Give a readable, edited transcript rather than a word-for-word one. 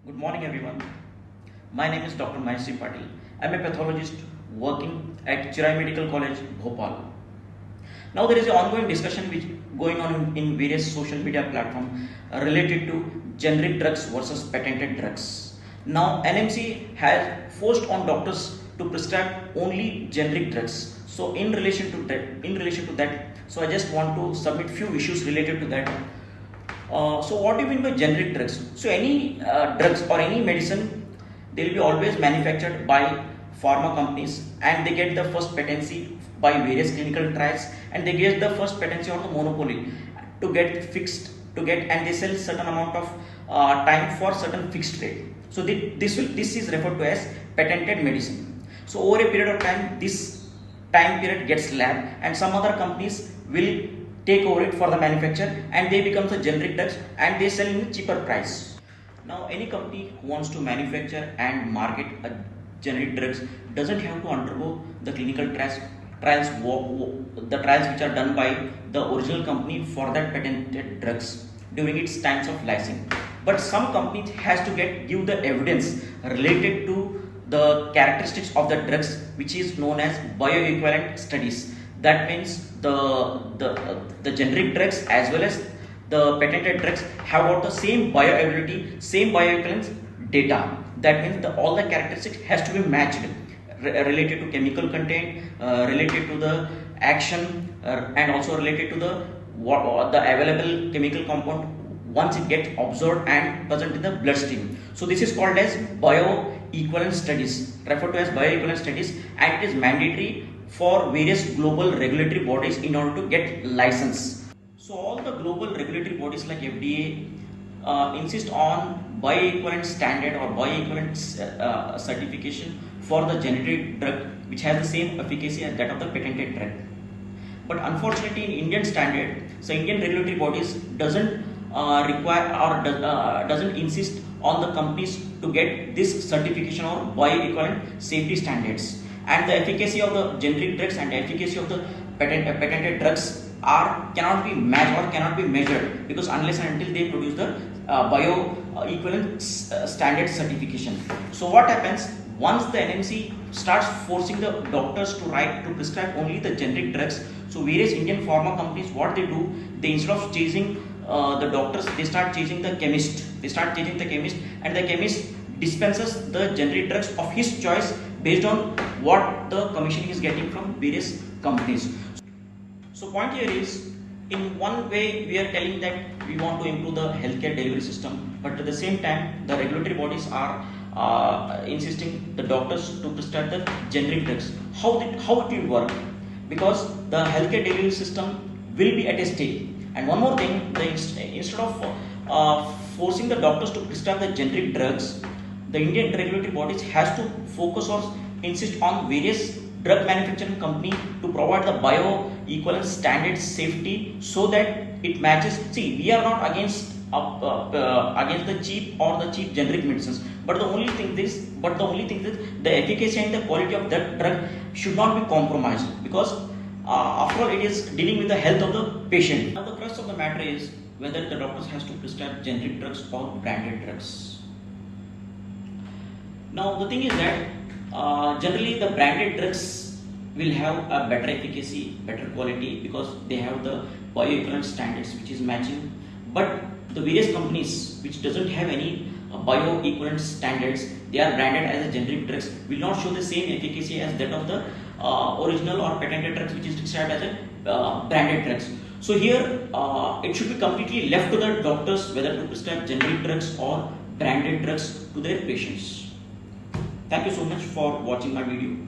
Good morning, everyone. My name is Dr. Maheshri Patil. I'm a pathologist working at Chirai Medical College, Bhopal. Now, there is an ongoing discussion which going on in various social media platforms related to generic drugs versus patented drugs. Now, NMC has forced on doctors to prescribe only generic drugs. So, in relation to that, so I just want to submit few issues related to that. So what do you mean by generic drugs? So any drugs or any medicine, they will be always manufactured by pharma companies, and they get the first patency by various clinical trials, and they get the first patency on the monopoly to get fixed to get, and they sell certain amount of time for certain fixed rate. So this is referred to as patented medicine. So over a period of time, this time period gets lapsed, and some other companies will take over it for the manufacture, and they become the generic drugs, and they sell in a cheaper price. Now any company who wants to manufacture and market a generic drugs doesn't have to undergo the clinical the trials which are done by the original company for that patented drugs during its times of licensing. But some companies has to give the evidence related to the characteristics of the drugs, which is known as bioequivalent studies. That means the generic drugs as well as the patented drugs have got the same bioavailability, same bioequivalence data. That means all the characteristics has to be matched related to chemical content, related to the action, and also related to the available chemical compound once it gets absorbed and present in the bloodstream. So this is called as bioequivalence studies, referred to as bioequivalence studies, and it is mandatory for various global regulatory bodies in order to get license. So all the global regulatory bodies like FDA insist on bioequivalent standard or bioequivalent certification for the generic drug which has the same efficacy as that of the patented drug. But unfortunately, in Indian standard, so Indian regulatory bodies doesn't require or doesn't insist on the companies to get this certification or bioequivalent safety standards, and the efficacy of the generic drugs and the efficacy of the patented drugs cannot be matched or cannot be measured, because unless and until they produce the bioequivalent standard certification. So what happens once the NMC starts forcing the doctors to prescribe only the generic drugs? So various Indian pharma companies, what they do, they instead of chasing the doctors, they start chasing the chemist. And the chemist dispenses the generic drugs of his choice based on what the commission is getting from various companies. So point here is, in one way we are telling that we want to improve the healthcare delivery system, but at the same time the regulatory bodies are insisting the doctors to prescribe the generic drugs. How it will work? Because the healthcare delivery system will be at a stage. And one more thing, instead of forcing the doctors to prescribe the generic drugs, the Indian regulatory bodies has to focus or insist on various drug manufacturing company to provide the bioequivalence standard safety so that it matches. See, we are not against the cheap generic medicines, but the only thing is the efficacy and the quality of that drug should not be compromised, because after all, it is dealing with the health of the patient. Now the crux of the matter is whether the doctors has to prescribe generic drugs or branded drugs. Now the thing is that generally the branded drugs will have a better efficacy, better quality, because they have the bioequivalent standards which is matching. But the various companies which doesn't have any bioequivalent standards, they are branded as a generic drugs, will not show the same efficacy as that of the original or patented drugs which is described as a branded drugs. So here it should be completely left to the doctors whether to prescribe generic drugs or branded drugs to their patients. Thank you so much for watching my video.